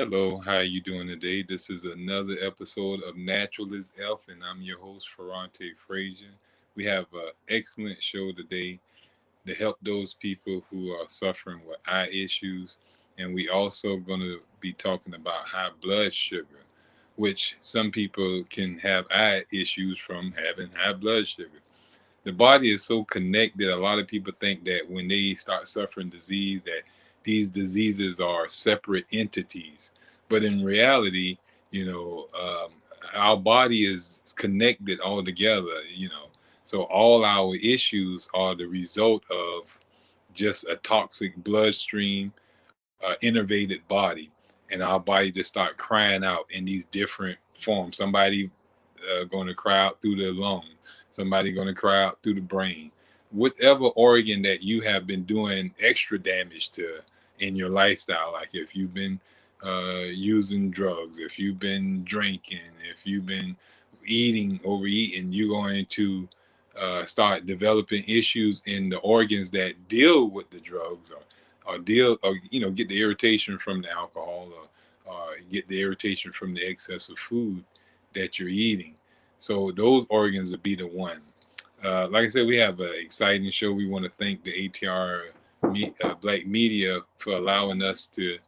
Hello, how are you doing today? This is another episode of Natural is Elf, and I'm your host, Ferrante Frazier. We have an excellent show today to help those people who are suffering with eye issues, and we also going to be talking about high blood sugar, which some people can have eye issues from having high blood sugar. The body is so connected. A lot of people think that when they start suffering disease, that these diseases are separate entities. But in reality, you know, our body is connected all together. So all our issues are the result of just a toxic bloodstream, innervated body, and our body just start crying out in these different forms. Somebody going to cry out through the lungs. Somebody going to cry out through the brain. Whatever organ that you have been doing extra damage to in your lifestyle, like if you've been using drugs, if you've been drinking, if you've been overeating, you're going to start developing issues in the organs that deal with the drugs, or deal, or get the irritation from the alcohol, or get the irritation from the excess of food that you're eating. So those organs would be the one. Like I said, we have an exciting show. We want to thank the ATR Black Media for allowing us to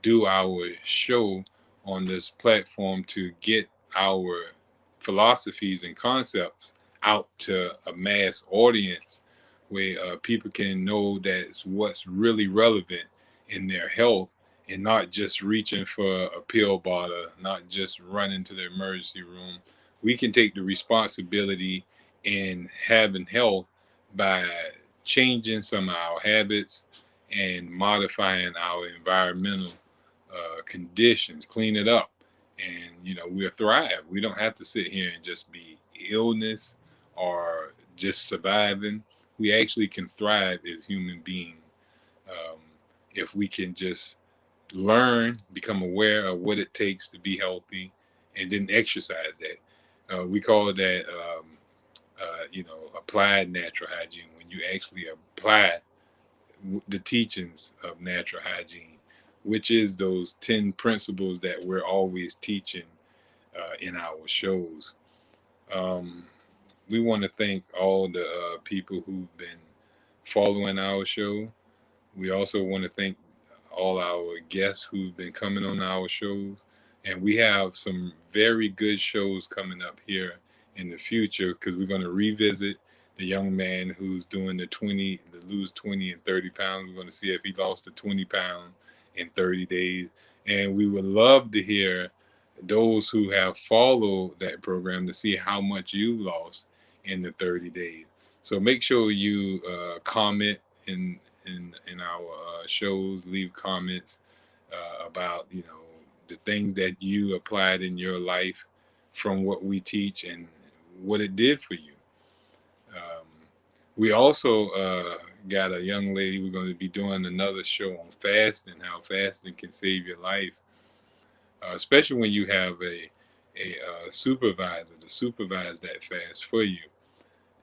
do our show on this platform to get our philosophies and concepts out to a mass audience where people can know that's what's really relevant in their health, and not just reaching for a pill bottle, not just running to the emergency room. We can take the responsibility in having health by changing some of our habits and modifying our environmental conditions, clean it up, and we'll thrive. We don't have to sit here and just be illness or just surviving. We actually can thrive as human beings, um, if we can just learn, become aware of what it takes to be healthy, and then exercise that. We call that, applied natural hygiene, when you actually apply the teachings of natural hygiene, which is those 10 principles that we're always teaching in our shows. Um, we want to thank all the people who've been following our show. We also want to thank all our guests who've been coming on our shows. And we have some very good shows coming up here in the future, because we're going to revisit the young man who's doing the lose 20 and 30 pounds. We're going to see if he lost the 20 pounds in 30 days. And we would love to hear those who have followed that program to see how much you lost in the 30 days. So make sure you comment in our shows, leave comments about the things that you applied in your life from what we teach and what it did for you. Um, we also got a young lady. We're going to be doing another show on fasting, how fasting can save your life, especially when you have a supervisor to supervise that fast for you.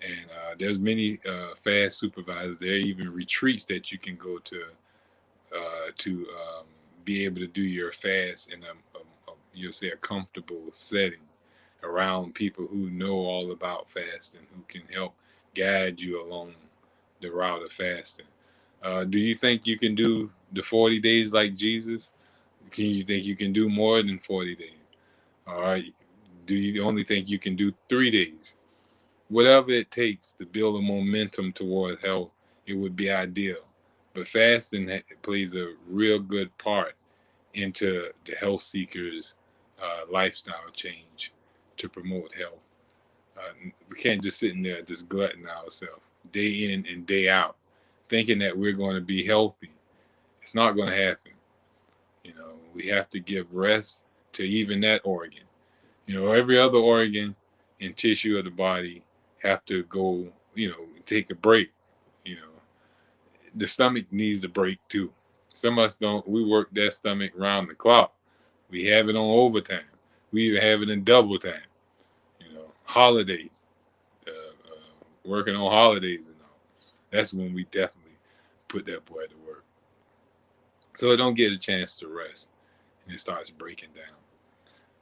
And there's many fast supervisors. There are even retreats that you can go to be able to do your fast in you'll say a comfortable setting around people who know all about fasting, who can help guide you along the route of fasting. Do you think you can do the 40 days like Jesus? Can you think you can do more than 40 days? All right. Do you only think you can do 3 days? Whatever it takes to build a momentum toward health, it would be ideal. But fasting plays a real good part into the health seekers' lifestyle change to promote health. We can't just sit in there just glutting ourselves day in and day out, thinking that we're going to be healthy. It's not going to happen. We have to give rest to even that organ. Every other organ and tissue of the body have to go, take a break. You know, the stomach needs a break too. Some of us don't. We work that stomach round the clock. We have it on overtime. We even have it in double time. Holiday, working on holidays and all. That's when we definitely put that boy to work. So it don't get a chance to rest. and it starts breaking down.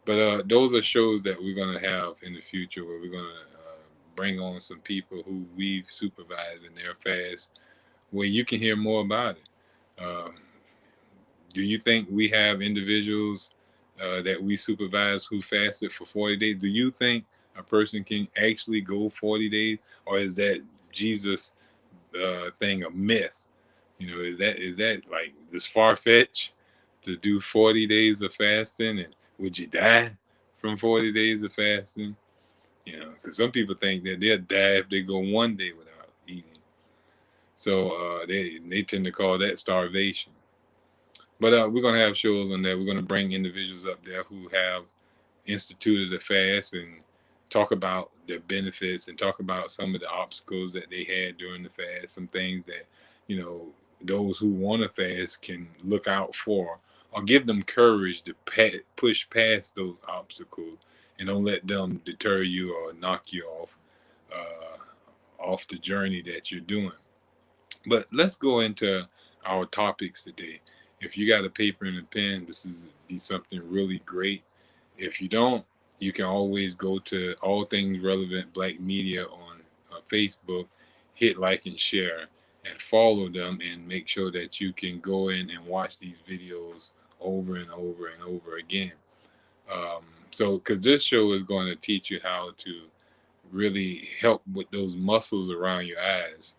But those are shows that we're going to have in the future where we're going to bring on some people who we've supervised in their fast, where you can hear more about it. Do you think we have individuals that we supervise who fasted for 40 days? Do you think a person can actually go 40 days, or is that Jesus thing a myth? Is that like this far fetched to do 40 days of fasting, and would you die from 40 days of fasting? Because some people think that they'll die if they go one day without eating. So they tend to call that starvation. But we're gonna have shows on that. We're gonna bring individuals up there who have instituted a fast and talk about the benefits and talk about some of the obstacles that they had during the fast, some things that you know those who want to fast can look out for, or give them courage to push past those obstacles and don't let them deter you or knock you off the journey that you're doing. But let's go into our topics today. If you got a paper and a pen, this is be something really great. If you don't, you can always go to All Things Relevant Black Media on Facebook, hit like and share, and follow them, and make sure that you can go in and watch these videos over and over and over again. Because this show is going to teach you how to really help with those muscles around your eyes,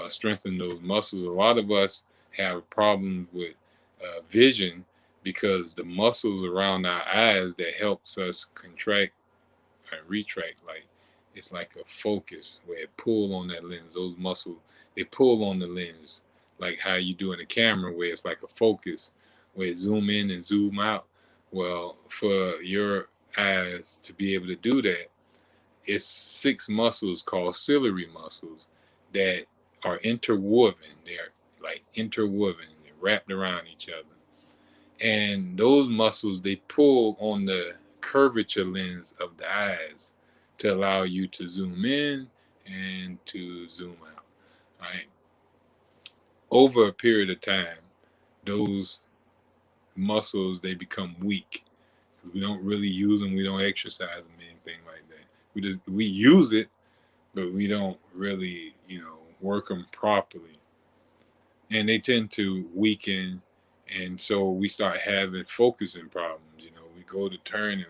strengthen those muscles. A lot of us have problems with vision because the muscles around our eyes that helps us contract and retract, like it's like a focus where it pull on that lens. Those muscles, they pull on the lens, like how you do in a camera where it's like a focus where it zoom in and zoom out. Well, for your eyes to be able to do that, it's six muscles called ciliary muscles that are interwoven. They're like interwoven, they're wrapped around each other. And those muscles, they pull on the curvature lens of the eyes to allow you to zoom in and to zoom out. Right? Over a period of time, those muscles, they become weak. We don't really use them, we don't exercise them, anything like that. We use it, but we don't really, work them properly. And they tend to weaken, and so we start having focusing problems. We go to turn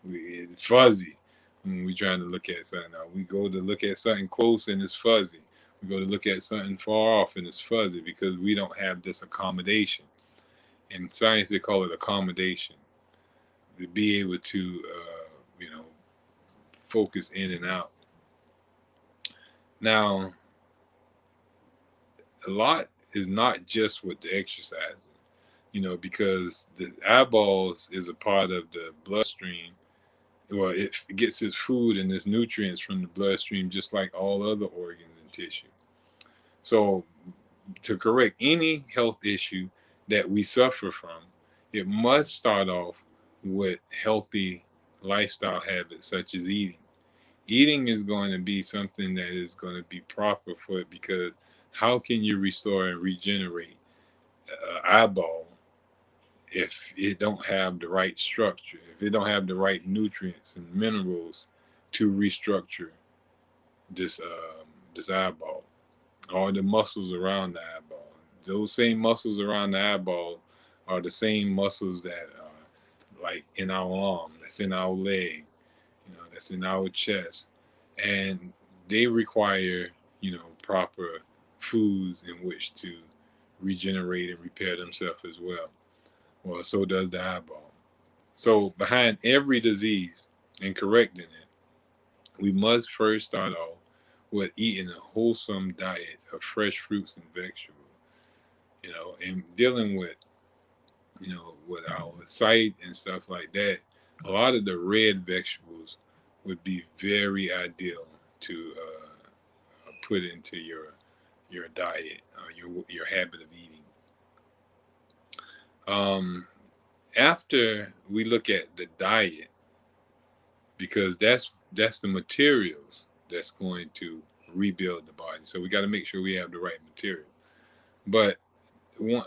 and it's fuzzy when we're trying to look at something. Now we go to look at something close and it's fuzzy. We go to look at something far off and it's fuzzy because we don't have this accommodation. In science, they call it accommodation. To be able to, focus in and out. Now, a lot is not just with the exercising, because the eyeballs is a part of the bloodstream. Well, it gets its food and its nutrients from the bloodstream, just like all other organs and tissue. So, to correct any health issue that we suffer from, it must start off with healthy lifestyle habits such as eating. Eating is going to be something that is going to be proper for it, because how can you restore and regenerate an eyeball if it don't have the right structure, if it don't have the right nutrients and minerals to restructure this eyeball, or the muscles around the eyeball? Those same muscles around the eyeball are the same muscles that are like in our arm, that's in our leg, that's in our chest, and they require proper foods in which to regenerate and repair themselves as well. Well, so does the eyeball. So behind every disease and correcting it, we must first start off with eating a wholesome diet of fresh fruits and vegetables. And dealing with our sight and stuff like that, a lot of the red vegetables would be very ideal to put into your diet, your habit of eating. After we look at the diet, because that's the materials that's going to rebuild the body. So we got to make sure we have the right material. But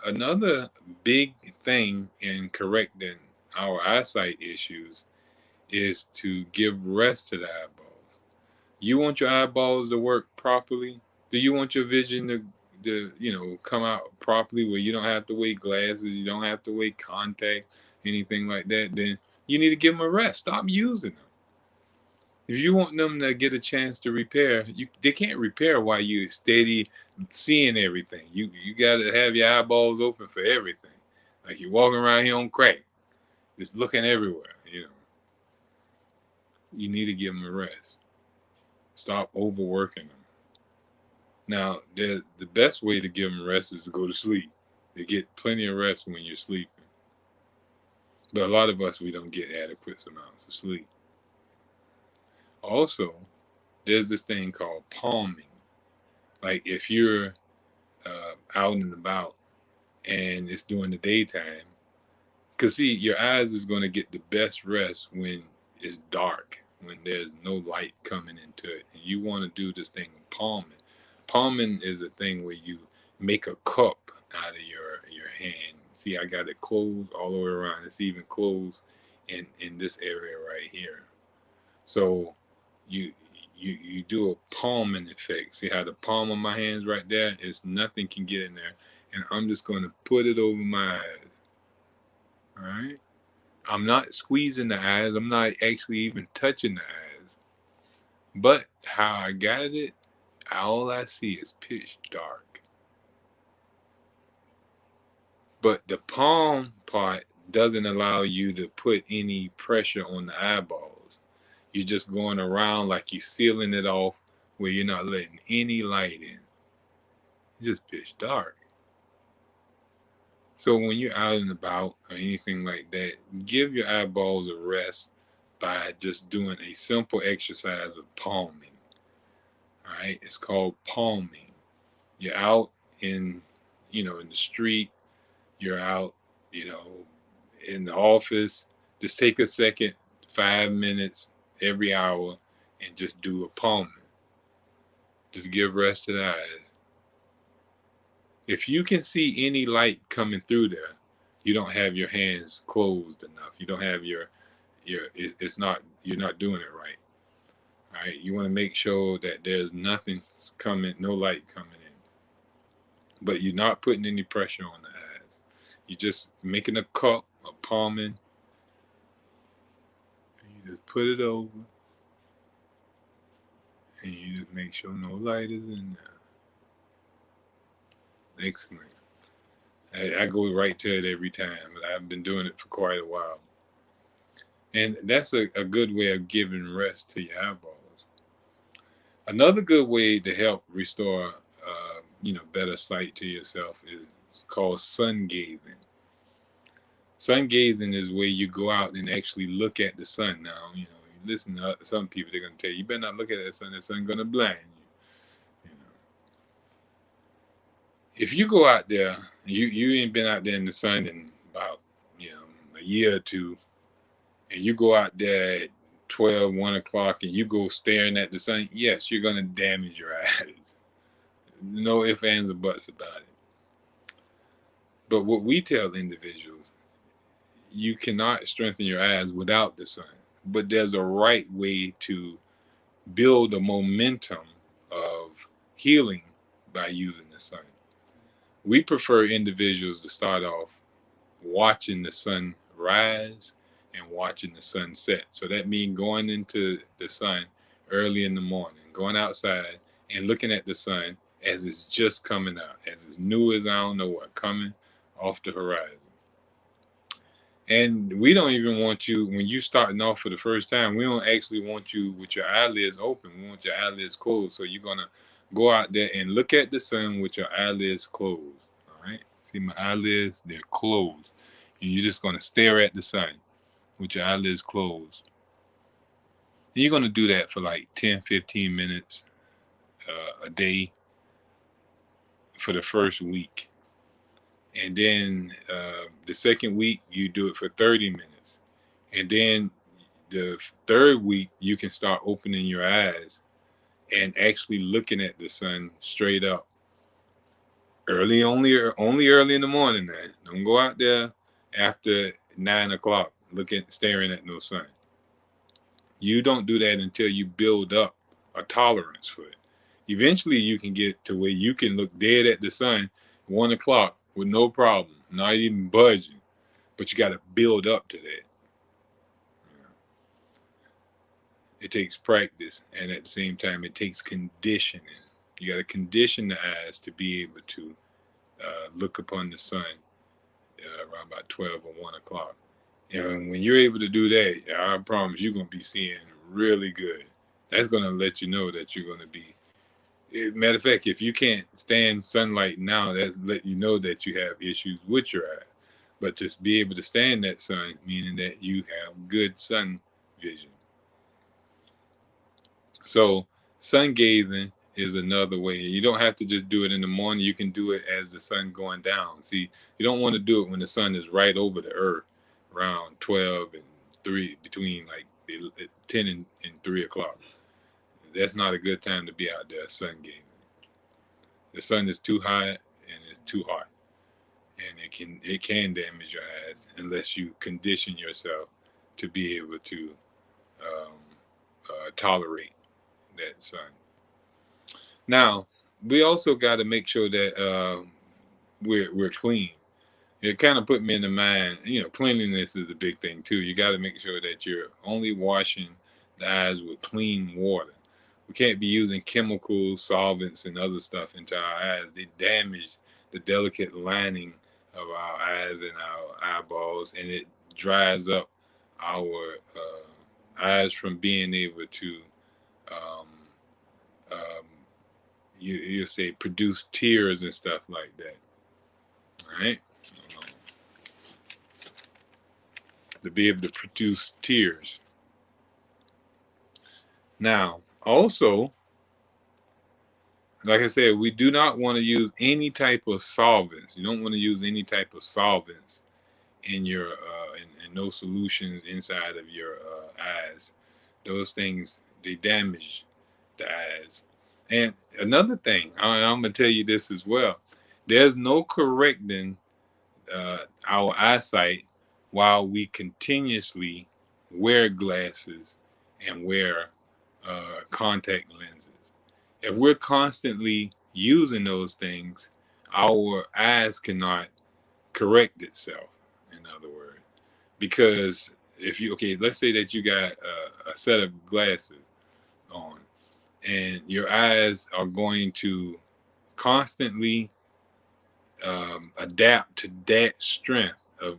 Another big thing in correcting our eyesight issues is to give rest to the eyeballs. You want your eyeballs to work properly? Do you want your vision to come out properly where you don't have to wear glasses, you don't have to wear contacts, anything like that? Then you need to give them a rest. Stop using them. If you want them to get a chance to repair, they can't repair while you steady seeing everything. You got to have your eyeballs open for everything. Like you're walking around here on crack, just looking everywhere. You need to give them a rest. Stop overworking them. Now, the best way to give them rest is to go to sleep. You get plenty of rest when you're sleeping. But a lot of us, we don't get adequate amounts of sleep. Also, there's this thing called palming. Like if you're out and about and it's during the daytime, because see, your eyes is going to get the best rest when it's dark, when there's no light coming into it. And you want to do this thing of palming. Palming is a thing where you make a cup out of your hand. See, I got it closed all the way around. It's even closed in this area right here. So you you do a palming effect. See how the palm of my hands right there is nothing can get in there, and I'm just going to put it over my eyes. All right. I'm not squeezing the eyes. I'm not actually even touching the eyes. But how I got it, all I see is pitch dark. But the palm part doesn't allow you to put any pressure on the eyeballs. You're just going around like you're sealing it off where you're not letting any light in. It's just pitch dark. So when you're out and about or anything like that, give your eyeballs a rest by just doing a simple exercise of palming. All right, it's called palming. You're out in the street. You're out, you know, in the office. Just take a second, 5 minutes every hour, and just do a palming. Just give rest to the eyes. If you can see any light coming through there, you don't have your hands closed enough. You don't have it's not you're not doing it right. All right, you want to make sure that there's nothing coming, no light coming in, but you're not putting any pressure on the eyes. You're just making a cup, a palming, and you just put it over, and you just make sure no light is in there. Excellent. I go right to it every time, but I've been doing it for quite a while. And that's a good way of giving rest to your eyeballs. Another good way to help restore, better sight to yourself is called sun gazing. Sun gazing is where you go out and actually look at the sun. Now, you listen to some people, they're going to tell you, you better not look at the sun going to blind you. If you go out there, you ain't been out there in the sun in about, a year or two, and you go out there at 12, 1 o'clock, and you go staring at the sun, yes, you're going to damage your eyes. No ifs, ands, or buts about it. But what we tell individuals, you cannot strengthen your eyes without the sun. But there's a right way to build a momentum of healing by using the sun. We prefer individuals to start off watching the sun rise and watching the sun set. So that means going into the sun early in the morning, going outside and looking at the sun as it's just coming out, as it's new as I don't know what, coming off the horizon. And we don't even want you, when you're starting off for the first time, we don't actually want you with your eyelids open. We want your eyelids closed. So you're going to go out there and look at the sun with your eyelids closed. All right. See my eyelids, they're closed. And you're just going to stare at the sun with your eyelids closed. And you're going to do that for like 10, 15 minutes a day for the first week. And then the second week, you do it for 30 minutes. And then the third week, you can start opening your eyes and actually looking at the sun straight up Only early in the morning. Now, don't go out there after 9 o'clock staring at no sun. You don't do that until you build up a tolerance for it. Eventually, you can get to where you can look dead at the sun 1 o'clock with no problem, not even budging. But you got to build up to that. It takes practice, and at the same time, it takes conditioning. You got to condition the eyes to be able to look upon the sun around about 12 or 1 o'clock. And when you're able to do that, I promise you're going to be seeing really good. That's going to let you know that you're going to be. Matter of fact, if you can't stand sunlight now, that let you know that you have issues with your eye. But just be able to stand that sun, meaning that you have good sun vision. So sun gazing is another way. You don't have to just do it in the morning. You can do it as the sun going down. See, you don't want to do it when the sun is right over the earth, around 12 and 3, between like 10 and 3 o'clock. That's not a good time to be out there sun gazing. The sun is too high and it's too hot, and it can damage your eyes unless you condition yourself to be able to um, tolerate that sun. Now, we also got to make sure that we're clean. It kind of put me in the mind, cleanliness is a big thing too. You got to make sure that you're only washing the eyes with clean water. We can't be using chemicals, solvents, and other stuff into our eyes. They damage the delicate lining of our eyes and our eyeballs, and it dries up our eyes from being able to um, um, you say produce tears and stuff like that. All right, to be able to produce tears. Now, also, like I said, we do not want to use any type of solvents. You don't want to use any type of solvents in your in those solutions inside of your eyes. Those things, they damage the eyes. And another thing, I'm gonna tell you this as well. There's no correcting our eyesight while we continuously wear glasses and wear contact lenses. If we're constantly using those things, our eyes cannot correct itself, in other words. Because okay, let's say that you got a set of glasses on, and your eyes are going to constantly adapt to that strength of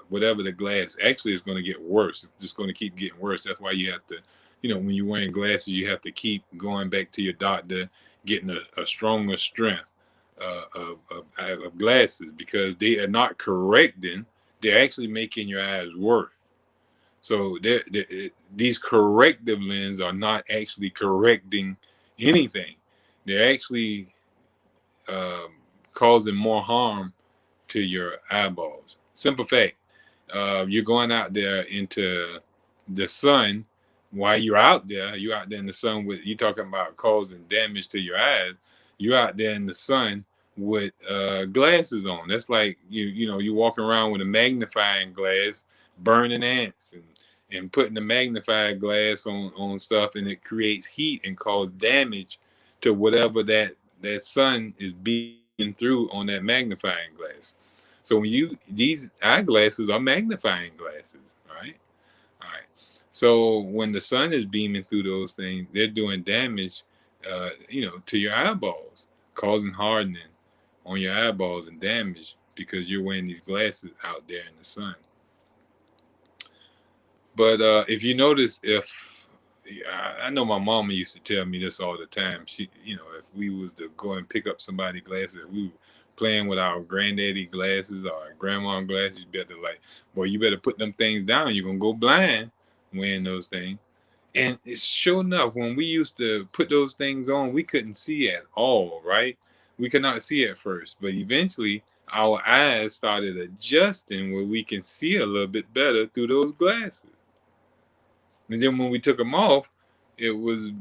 whatever the glass. Actually, it's going to get worse. It's just going to keep getting worse. That's why you have to, when you're wearing glasses, you have to keep going back to your doctor, getting a stronger strength of glasses, because they are not correcting. They're actually making your eyes worse. So these corrective lenses are not actually correcting anything. They're actually um, causing more harm to your eyeballs. Simple fact. You're going out there into the sun. While you're out there in the sun with, you talking about causing damage to your eyes. You're out there in the sun with glasses on. That's like you walking around with a magnifying glass, burning ants and putting the magnifying glass on stuff, and it creates heat and cause damage to whatever that sun is beaming through on that magnifying glass. So these eyeglasses are magnifying glasses, right? All right. So when the sun is beaming through those things, they're doing damage, to your eyeballs, causing hardening on your eyeballs and damage because you're wearing these glasses out there in the sun. But if you notice, I know my mama used to tell me this all the time. She, if we was to go and pick up somebody's glasses, we were playing with our granddaddy glasses or our grandma glasses, you better boy, you better put them things down. You're gonna go blind wearing those things. And it's sure enough, when we used to put those things on, we couldn't see at all, right? We could not see at first, but eventually our eyes started adjusting where we can see a little bit better through those glasses. And then when we took them off, it was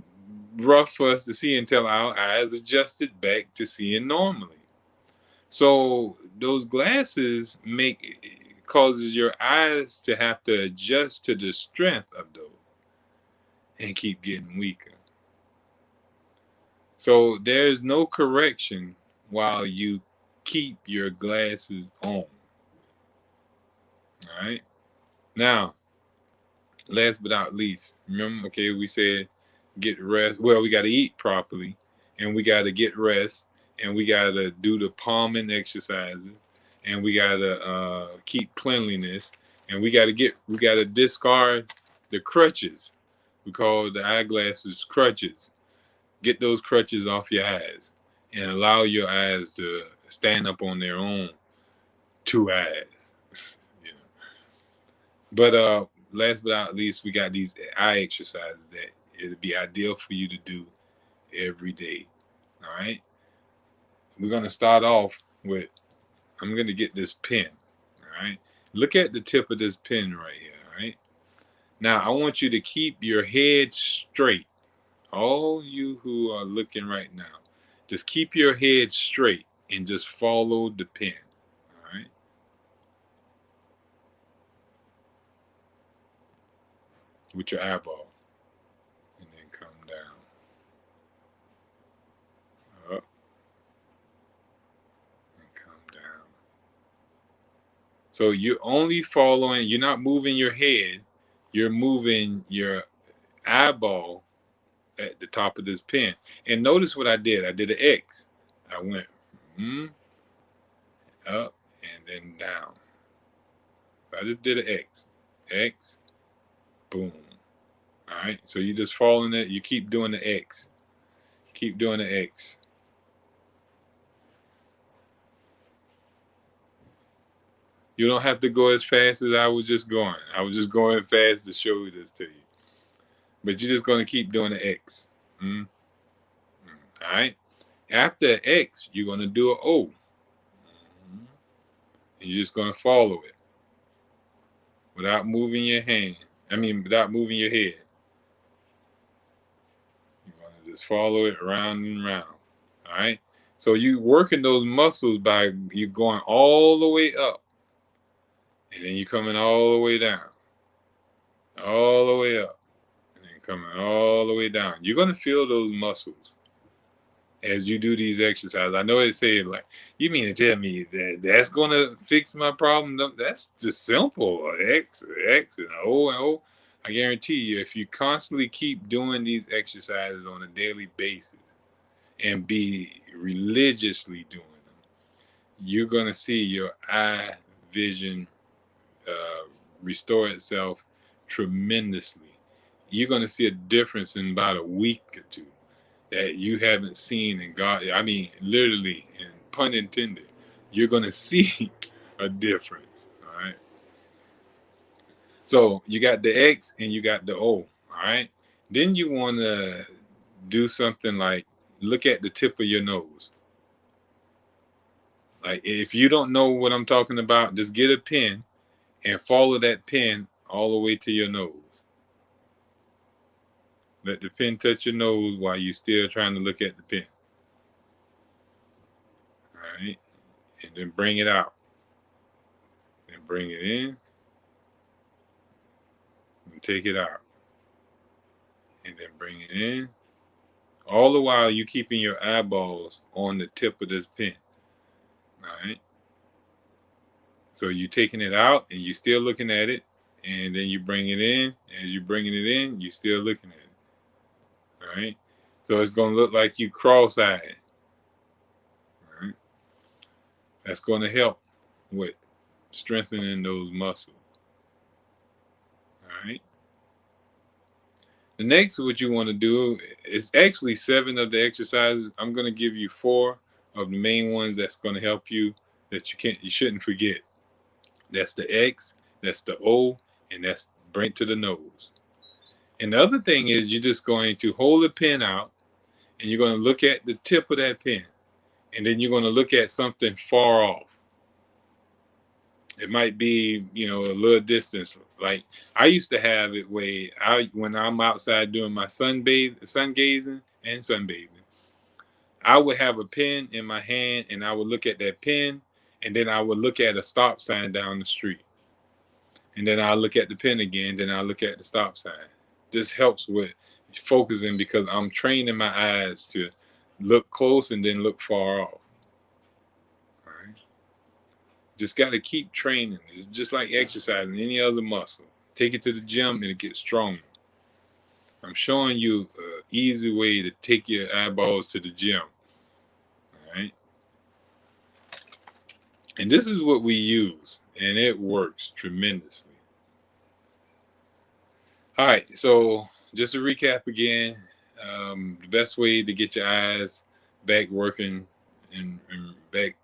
rough for us to see until our eyes adjusted back to seeing normally. So those glasses causes your eyes to have to adjust to the strength of those and keep getting weaker. So there's no correction while you keep your glasses on. All right. Now, last but not least, remember, okay, we said get rest. Well, we got to eat properly, and we got to get rest, and we got to do the palming exercises, and we got to keep cleanliness, and we got to discard the crutches. We call the eyeglasses crutches. Get those crutches off your eyes, and allow your eyes to stand up on their own two eyes. You know. But last but not least, we got these eye exercises that it'd be ideal for you to do every day. All right. We're gonna start off with. I'm gonna get this pen. All right. Look at the tip of this pen right here. All right. Now I want you to keep your head straight. All you who are looking right now, just keep your head straight and just follow the pen. All right. With your eyeball, and then come down. Up and come down. So you're only following, you're not moving your head, you're moving your eyeball at the top of this pen. And notice what I did. I did an X. I went up and then down. I just did an X. X, boom. All right. So you just following it. You keep doing the X. Keep doing the X. You don't have to go as fast as I was just going. I was just going fast to show this to you. But you're just going to keep doing the X. Mm, all right. After X, you're going to do an O. And you're just going to follow it without moving your hand. Without moving your head. You're going to just follow it round and round. All right. So you working those muscles by you going all the way up, and then you coming all the way down, all the way up, and then coming all the way down. You're going to feel those muscles as you do these exercises. I know it say like, you mean to tell me that that's gonna fix my problem? No, that's just simple. X, X, and O and O. I guarantee you, if you constantly keep doing these exercises on a daily basis and be religiously doing them, you're gonna see your eye vision restore itself tremendously. You're gonna see a difference in about a week or two that you haven't seen in God. I mean, literally, and pun intended, you're gonna see a difference. All right. So you got the X and you got the O. All right. Then you want to do something like look at the tip of your nose. Like if you don't know what I'm talking about, just get a pen and follow that pen all the way to your nose. Let the pen touch your nose while you're still trying to look at the pen. All right. And then bring it out. Then bring it in and take it out. And then bring it in. All the while you keeping your eyeballs on the tip of this pen. All right. So you taking it out and you still looking at it. And then you bring it in. As you bringing it in, you still looking at it. All right. So it's going to look like you cross-eyed. All right. That's going to help with strengthening those muscles. All right. The next, what you want to do is actually 7 of the exercises. I'm going to give you 4 of the main ones that's going to help you that you shouldn't forget. That's the X, that's the O, and that's bring it to the nose. And the other thing is you're just going to hold the pen out and you're going to look at the tip of that pen. And then you're going to look at something far off. It might be, a little distance. Like I used to have it when I'm outside doing my sun gazing and sunbathing, I would have a pen in my hand and I would look at that pen and then I would look at a stop sign down the street. And then I'll look at the pen again, then I'll look at the stop sign. This helps with focusing because I'm training my eyes to look close and then look far off. All right. Just got to keep training. It's just like exercising any other muscle. Take it to the gym and it gets stronger. I'm showing you an easy way to take your eyeballs to the gym. All right. And this is what we use, and it works tremendously. All right. So just to recap again, the best way to get your eyes back working and back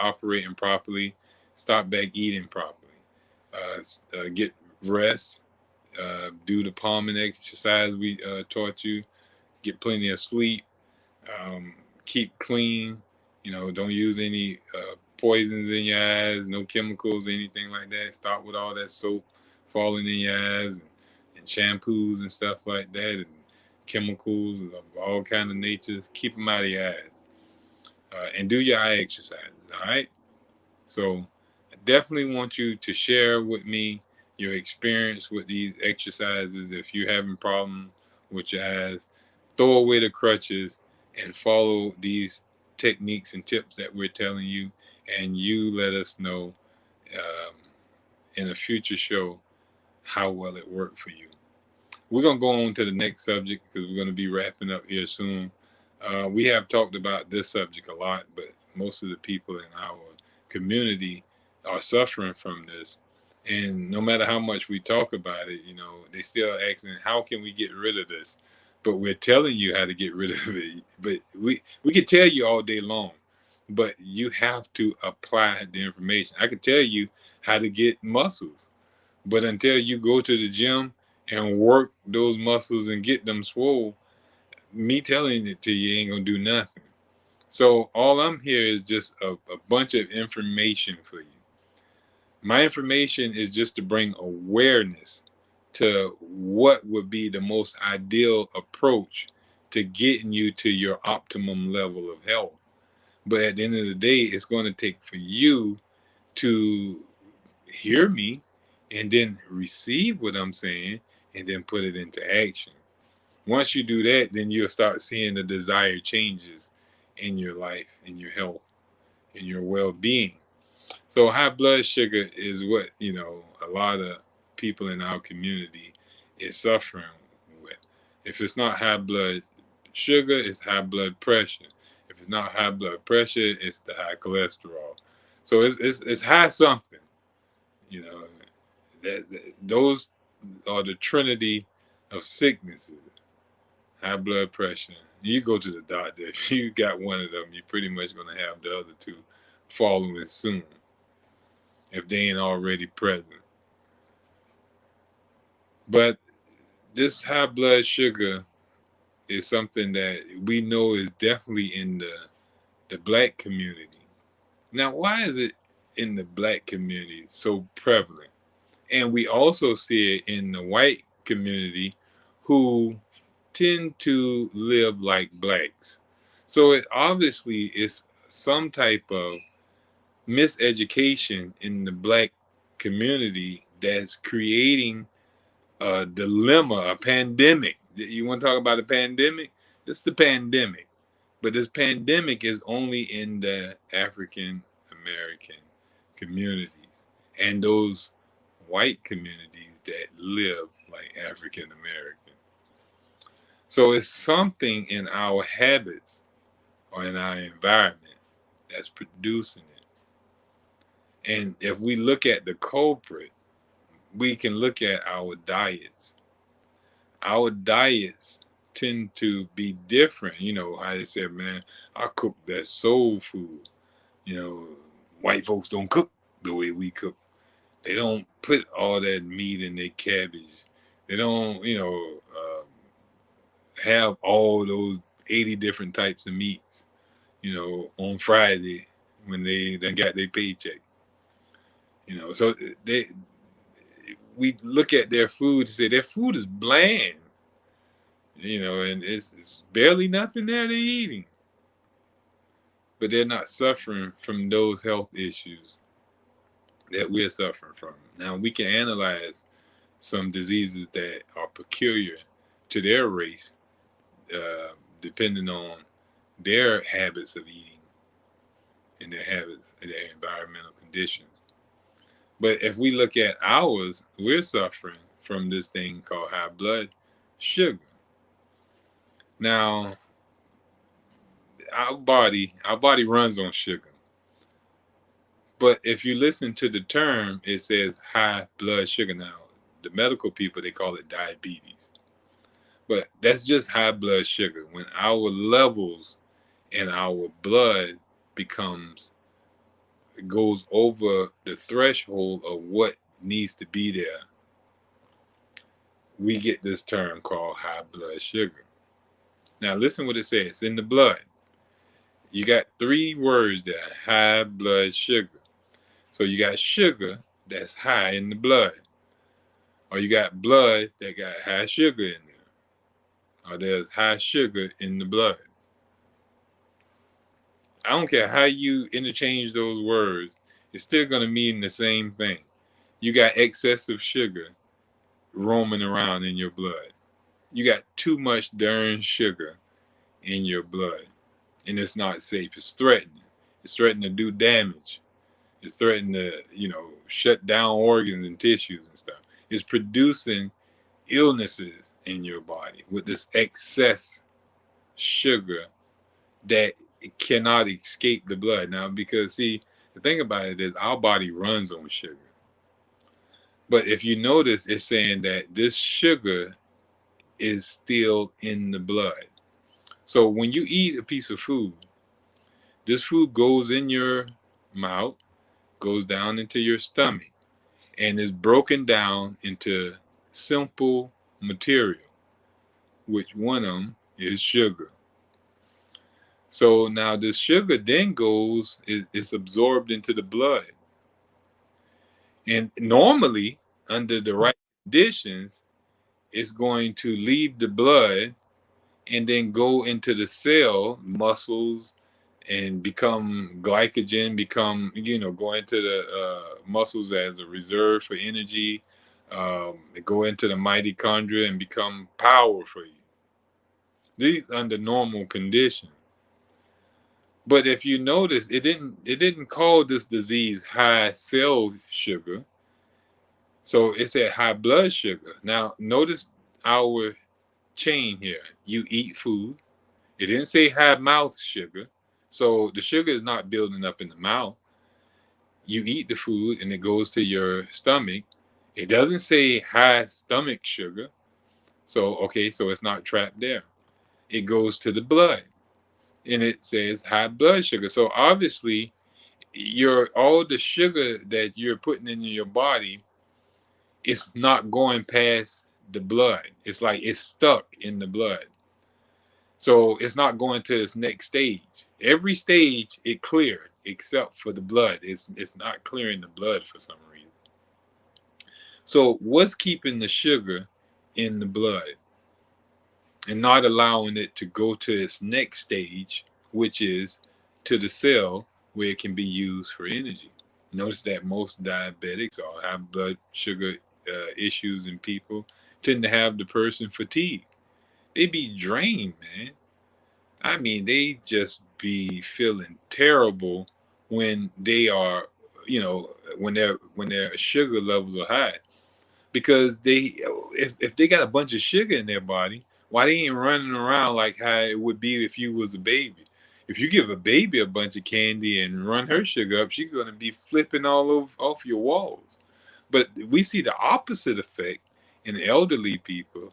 operating properly, stop back eating properly, get rest, do the palming exercise we taught you, get plenty of sleep, um, keep clean. Don't use any poisons in your eyes, no chemicals, anything like that. Stop with all that soap falling in your eyes and shampoos and stuff like that, and chemicals of all kind of natures. Keep them out of your eyes, and do your eye exercises. All right. So I definitely want you to share with me your experience with these exercises. If you're having problems with your eyes, throw away the crutches and follow these techniques and tips that we're telling you. And you let us know um, in a future show how well it worked for you. We're going to go on to the next subject because we're going to be wrapping up here soon. We have talked about this subject a lot, but most of the people in our community are suffering from this. And no matter how much we talk about it, they still asking, how can we get rid of this? But we're telling you how to get rid of it. But we can tell you all day long, but you have to apply the information. I can tell you how to get muscles, but until you go to the gym and work those muscles and get them swole, me telling it to you ain't gonna do nothing. So all I'm here is just a bunch of information for you. My information is just to bring awareness to what would be the most ideal approach to getting you to your optimum level of health. But at the end of the day, it's going to take for you to hear me and then receive what I'm saying and then put it into action. Once you do that, then you'll start seeing the desired changes in your life, in your health, in your well-being. So high blood sugar is what, a lot of people in our community is suffering with. If it's not high blood sugar, it's high blood pressure. If it's not high blood pressure, it's the high cholesterol. So it's high something, you know. Those are the trinity of sicknesses. High blood pressure. You go to the doctor. If you got one of them, you're pretty much going to have the other two following soon if they ain't already present. But this high blood sugar is something that we know is definitely in the black community. Now, why is it in the black community so prevalent? And we also see it in the white community who tend to live like blacks. So it obviously is some type of miseducation in the black community that's creating a dilemma, a pandemic. You want to talk about a pandemic? It's the pandemic. But this pandemic is only in the African American communities and those white communities that live like African American. So it's something in our habits or in our environment that's producing it. And if we look at the culprit, we can look at our diets. Our diets tend to be different. How they said, man, I cook that soul food. You know, white folks don't cook the way we cook. They don't put all that meat in their cabbage. They don't, have all those 80 different types of meats, on Friday when they done got their paycheck. So they we look at their food and say their food is bland, and it's barely nothing there they're eating. but they're not suffering from those health issues that we're suffering from. Now, we can analyze some diseases that are peculiar to their race, depending on their habits of eating and their habits and their environmental conditions. But if we look at ours, we're suffering from this thing called high blood sugar. Now, our body runs on sugar. But if you listen to the term, it says high blood sugar. Now, the medical people, they call it diabetes. But that's just high blood sugar. When our levels in our blood becomes goes over the threshold of what needs to be there, we get this term called high blood sugar. Now listen what it says. It's in the blood. You got three words there: high blood sugar. So you got sugar that's high in the blood, or you got blood that got high sugar in there, or there's high sugar in the blood. I don't care how you interchange those words, it's still going to mean the same thing. You got excessive sugar roaming around in your blood. You got too much darn sugar in your blood, and it's not safe. It's threatening. It's threatening to do damage. It's threatening to, shut down organs and tissues and stuff. It's producing illnesses in your body with this excess sugar that cannot escape the blood. Now, because see, the thing about it is our body runs on sugar. But if you notice, it's saying that this sugar is still in the blood. So when you eat a piece of food, this food goes in your mouth, goes down into your stomach, and is broken down into simple material, which one of them is sugar. So now this sugar then goes, is absorbed into the blood. And normally, under the right conditions, it's going to leave the blood and then go into the cell, muscles, and become glycogen, go into the muscles as a reserve for energy, go into the mitochondria and become power for you. These under normal conditions. But if you notice, it didn't call this disease high cell sugar. So it said high blood sugar. Now notice our chain here. You eat food. It didn't say high mouth sugar. So the sugar is not building up in the mouth. You eat the food and it goes to your stomach. It doesn't say high stomach sugar. So, okay, so it's not trapped there. It goes to the blood and it says high blood sugar. So obviously, all the sugar that you're putting in your body, it's not going past the blood. It's like it's stuck in the blood. So it's not going to its next stage. Every stage it cleared except for the blood. It's not clearing the blood for some reason. So what's keeping the sugar in the blood and not allowing it to go to its next stage, which is to the cell where it can be used for energy? Notice that most diabetics or high blood sugar issues in people tend to have the person fatigue. They be drained, man. I mean, they just be feeling terrible when they are, when their sugar levels are high, because if they got a bunch of sugar in their body, why they ain't running around like how it would be if you was a baby? If you give a baby a bunch of candy and run her sugar up, she's gonna be flipping all over off your walls. But we see the opposite effect in elderly people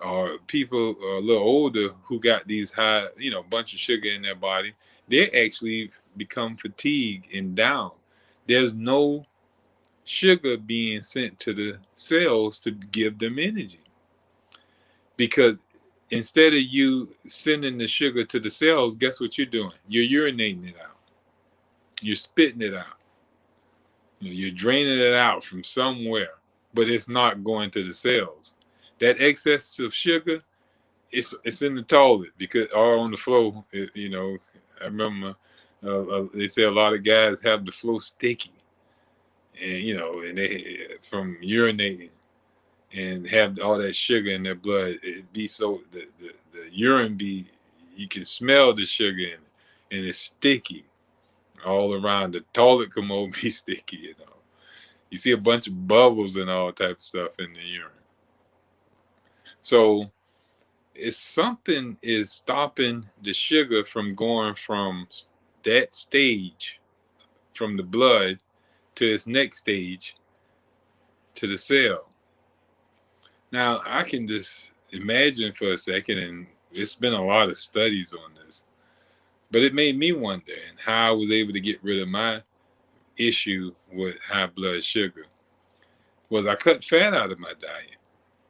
or people a little older who got these high, bunch of sugar in their body. They actually become fatigued and down. There's no sugar being sent to the cells to give them energy, because instead of you sending the sugar to the cells, guess what you're doing? You're urinating it out. You're spitting it out. You're draining it out from somewhere, but it's not going to the cells. That excess of sugar, it's in the toilet because or on the floor. I remember They say a lot of guys have the flow sticky, and and they from urinating and have all that sugar in their blood. It be so the urine be, you can smell the sugar in it, and it's sticky all around. The toilet commode be sticky. You see a bunch of bubbles and all type of stuff in the urine. So it's something is stopping the sugar from going from that stage, from the blood, to its next stage, to the cell. Now I can just imagine for a second, and it's been a lot of studies on this, but it made me wonder and how I was able to get rid of my issue with high blood sugar was I cut fat out of my diet.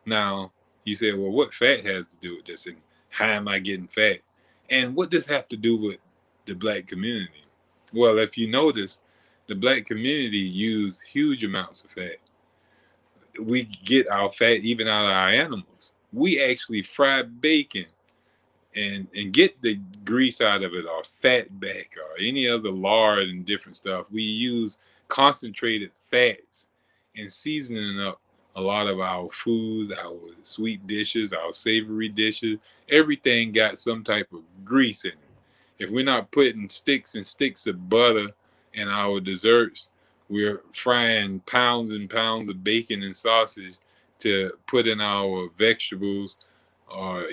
Now, you say, well, what fat has to do with this, and how am I getting fat? And what does have to do with the black community? Well, if you notice, the black community use huge amounts of fat. We get our fat even out of our animals. We actually fry bacon and get the grease out of it, or fat back, or any other lard and different stuff. We use concentrated fats and seasoning up a lot of our foods, our sweet dishes, our savory dishes. Everything got some type of grease in it. If we're not putting sticks and sticks of butter in our desserts, we're frying pounds and pounds of bacon and sausage to put in our vegetables, or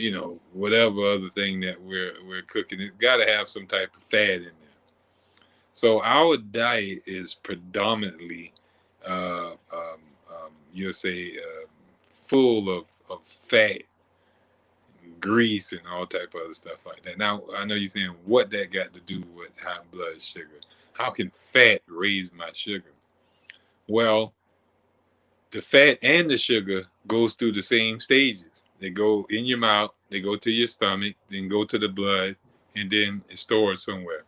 whatever other thing that we're cooking. It's got to have some type of fat in there. So our diet is predominantly, you'll say, full of fat, grease, and all type of other stuff like that. Now I know you're saying, what that got to do with high blood sugar? How can fat raise my sugar? Well, the fat and the sugar goes through the same stages. They go in your mouth, they go to your stomach, then go to the blood, and then it's stored somewhere.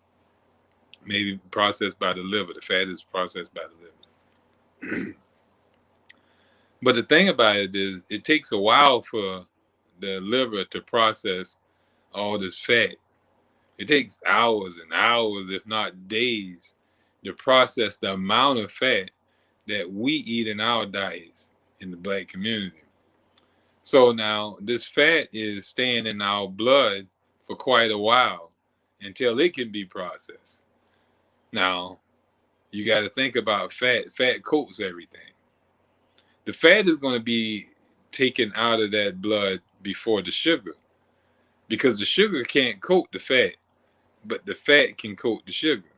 Maybe processed by the liver. The fat is processed by the liver. But the thing about it is, it takes a while for the liver to process all this fat. It takes hours and hours, if not days, to process the amount of fat that we eat in our diets in the black community. So now this fat is staying in our blood for quite a while until it can be processed. Now, you got to think about fat. Fat coats everything. The fat is going to be taken out of that blood before the sugar, because the sugar can't coat the fat, but the fat can coat the sugar.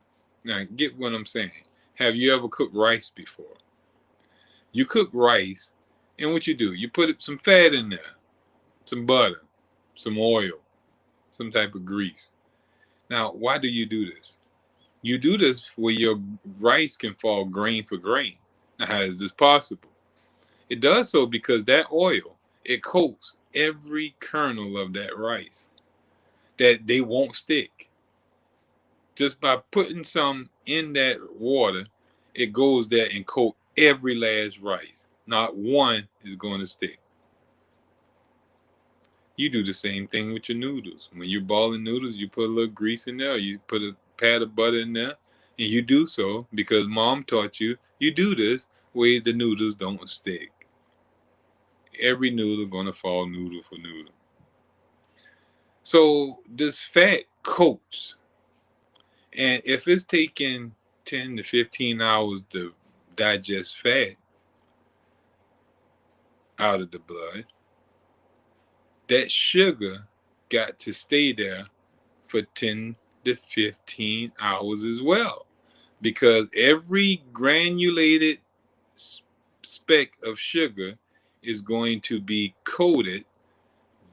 Now, get what I'm saying. Have you ever cooked rice before? You cook rice, and what you do, you put some fat in there, some butter, some oil, some type of grease. Now, why do you do this? You do this where your rice can fall grain for grain. Now, how is this possible? It does so because that oil, it coats every kernel of that rice, that they won't stick. Just by putting some in that water, it goes there and coat every last rice. Not one is going to stick. You do the same thing with your noodles. When you're boiling noodles, you put a little grease in there, or you put a pat of butter in there, and you do so because mom taught you. You do this way the noodles don't stick. Every noodle gonna fall noodle for noodle. So this fat coats, and if it's taking 10 to 15 hours to digest fat out of the blood, that sugar got to stay there for 10 to 15 hours as well, because every granulated speck of sugar is going to be coated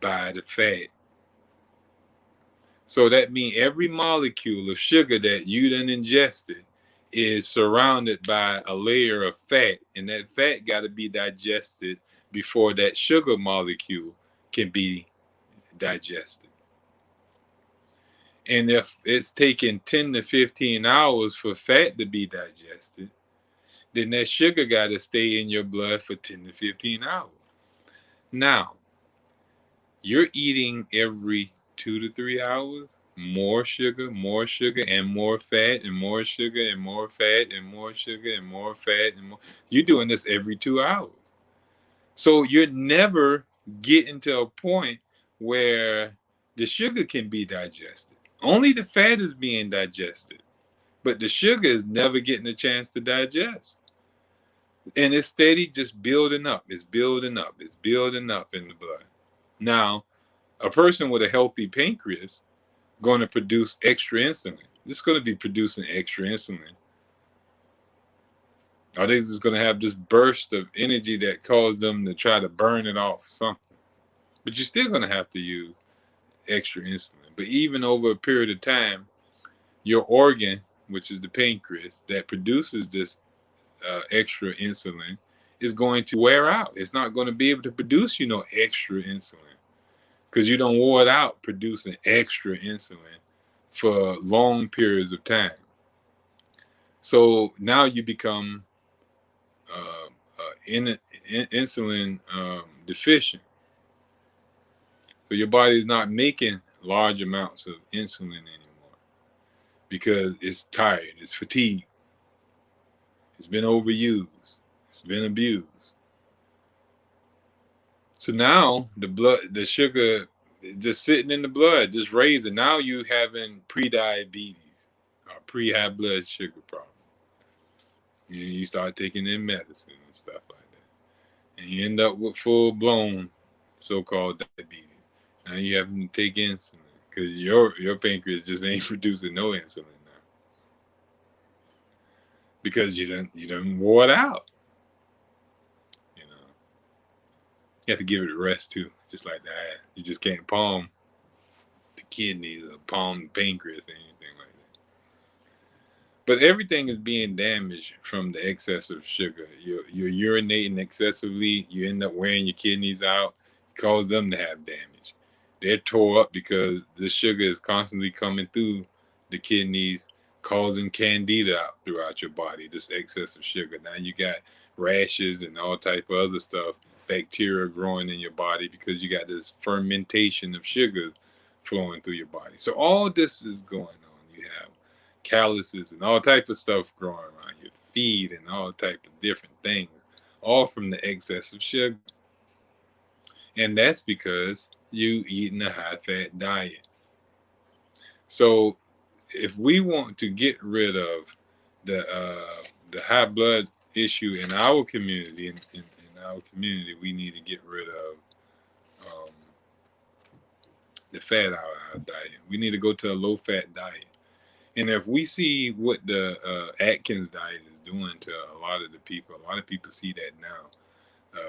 by the fat. So that means every molecule of sugar that you done ingested is surrounded by a layer of fat, and that fat got to be digested before that sugar molecule can be digested. And if it's taking 10 to 15 hours for fat to be digested, then that sugar got to stay in your blood for 10 to 15 hours. Now, you're eating every 2 to 3 hours, more sugar, and more fat, and more sugar, and more fat, and more sugar, and more fat, and more. You're doing this every 2 hours. So you're never getting to a point where the sugar can be digested. Only the fat is being digested, but the sugar is never getting a chance to digest. And it's steady just building up. It's building up. It's building up in the blood. Now, a person with a healthy pancreas going to produce extra insulin. It's going to be producing extra insulin. Are they just going to have this burst of energy that caused them to try to burn it off something? But you're still going to have to use extra insulin. But even over a period of time, your organ, which is the pancreas, that produces this extra insulin, is going to wear out. It's not going to be able to produce, extra insulin because you don't wore it out producing extra insulin for long periods of time. So now you become insulin deficient. So your body is not making large amounts of insulin anymore because it's tired, it's fatigued, it's been overused, it's been abused. So now the sugar just sitting in the blood, just raising. Now you having pre-diabetes or pre-high blood sugar problem. You start taking in medicine and stuff like that. And you end up with full-blown so-called diabetes. Now you having to take insulin because your pancreas just ain't producing no insulin now because you done wore it out. You have to give it a rest too, just like that. You just can't palm the kidneys or palm the pancreas or anything like that. But everything is being damaged from the excess of sugar. You're urinating excessively. You end up wearing your kidneys out. Cause them to have damage. They're tore up because the sugar is constantly coming through the kidneys, causing candida out throughout your body. This excess of sugar. Now you got rashes and all type of other stuff, bacteria growing in your body because you got this fermentation of sugar flowing through your body. So all this is going on. You have calluses and all type of stuff growing around your feet and all type of different things, all from the excess of sugar. And that's because you eating a high fat diet. So if we want to get rid of the high blood issue in our community, in our community, we need to get rid of the fat out of our diet. We need to go to a low fat diet. And if we see what the Atkins diet is doing to a lot of people see that now.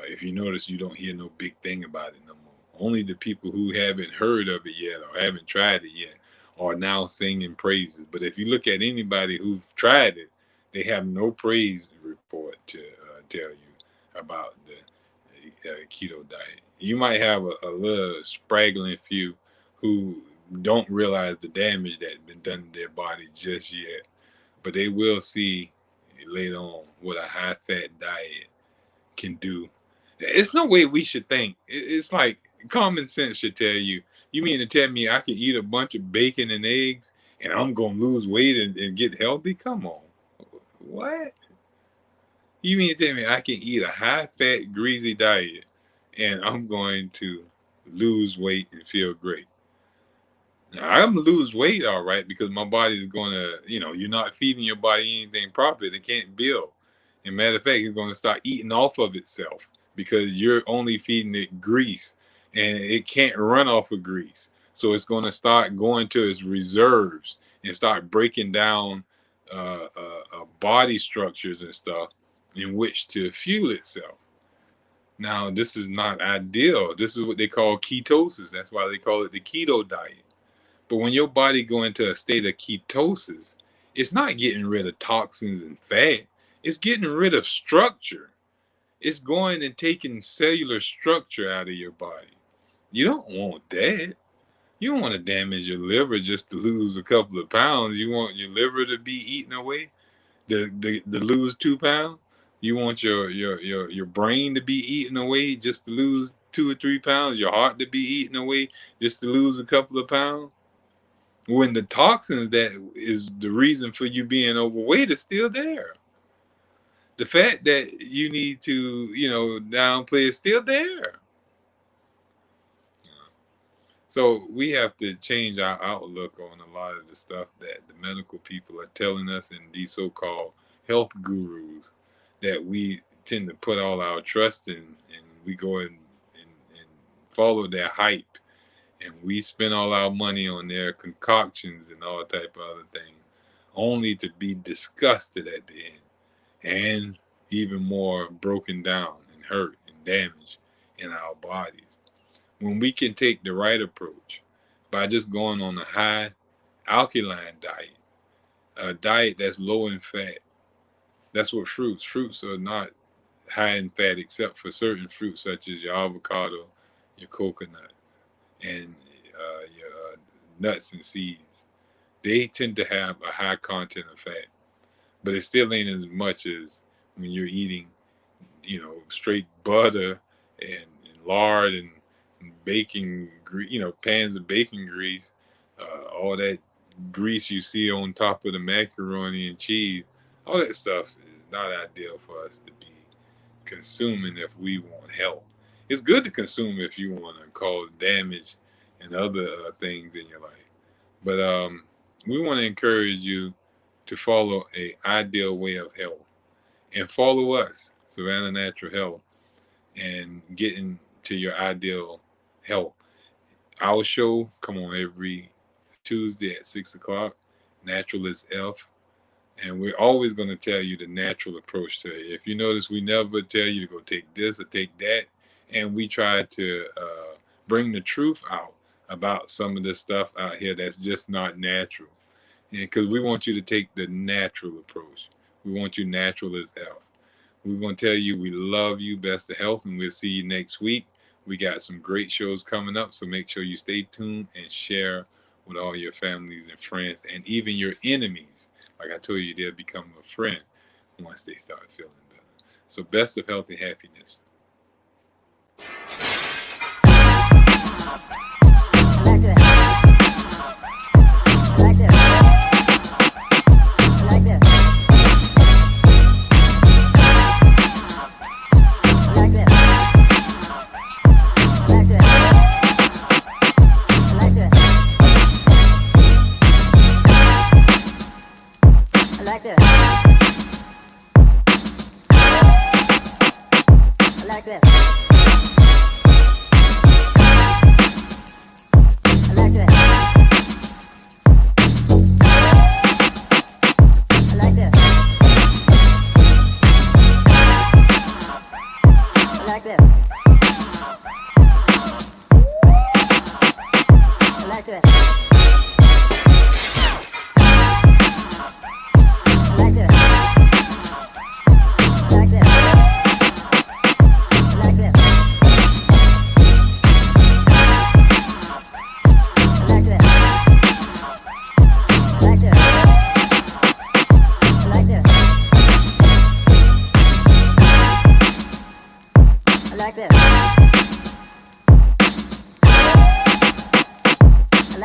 If you notice, you don't hear no big thing about it no more. Only the people who haven't heard of it yet or haven't tried it yet are now singing praises. But if you look at anybody who've tried it, they have no praise report to tell you about the keto diet. You might have a little spraggling few who don't realize the damage that's been done to their body just yet, but they will see later on what a high fat diet can do. It's no way we should think. It's like common sense should tell you. You mean to tell me I can eat a bunch of bacon and eggs and I'm gonna lose weight and get healthy? Come on. What? You mean to tell me I can eat a high fat, greasy diet and I'm going to lose weight and feel great? Now, I'm gonna lose weight, all right, because my body is gonna, you're not feeding your body anything proper. It can't build. And matter of fact, it's gonna start eating off of itself because you're only feeding it grease, and it can't run off of grease. So it's gonna start going to its reserves and start breaking down body structures and stuff in which to fuel itself. Now, this is not ideal. This is what they call ketosis. That's why they call it the keto diet. But when your body go into a state of ketosis, it's not getting rid of toxins and fat. It's getting rid of structure. It's going and taking cellular structure out of your body. You don't want that. You don't want to damage your liver just to lose a couple of pounds. You want your liver to be eaten away, to lose 2 pounds. You want your brain to be eaten away just to lose 2 or 3 pounds. Your heart to be eaten away just to lose a couple of pounds. when the toxins that is the reason for you being overweight is still there. The fact that you need to, downplay is still there. So we have to change our outlook on a lot of the stuff that the medical people are telling us and these so-called health gurus that we tend to put all our trust in, and we go and follow their hype, and we spend all our money on their concoctions and all type of other things, only to be disgusted at the end and even more broken down and hurt and damaged in our bodies. When we can take the right approach by just going on a high alkaline diet, a diet that's low in fat. That's what fruits are not high in fat except for certain fruits such as your avocado, your coconut, and your nuts and seeds. They tend to have a high content of fat, but it still ain't as much as when you're eating, straight butter and lard and baking, pans of baking grease, all that grease you see on top of the macaroni and cheese. All that stuff is not ideal for us to be consuming if we want health. It's good to consume if you want to cause damage and other things in your life, but we want to encourage you to follow a ideal way of health and follow us, Savannah Natural Health, and get into your ideal health. Our show come on every Tuesday at 6 o'clock. Natural is F, and we're always going to tell you the natural approach to it. If you notice, we never tell you to go take this or take that, and we try to bring the truth out about some of this stuff out here that's just not natural, and because we want you to take the natural approach. We want you natural as F. We're going to tell you we love you, best of health, and we'll see you next week. We got some great shows coming up, so make sure you stay tuned and share with all your families and friends and even your enemies. Like I told you, they'll become a friend once they start feeling better. So best of health and happiness.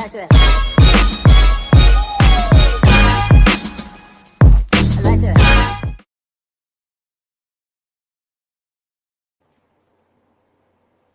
like this.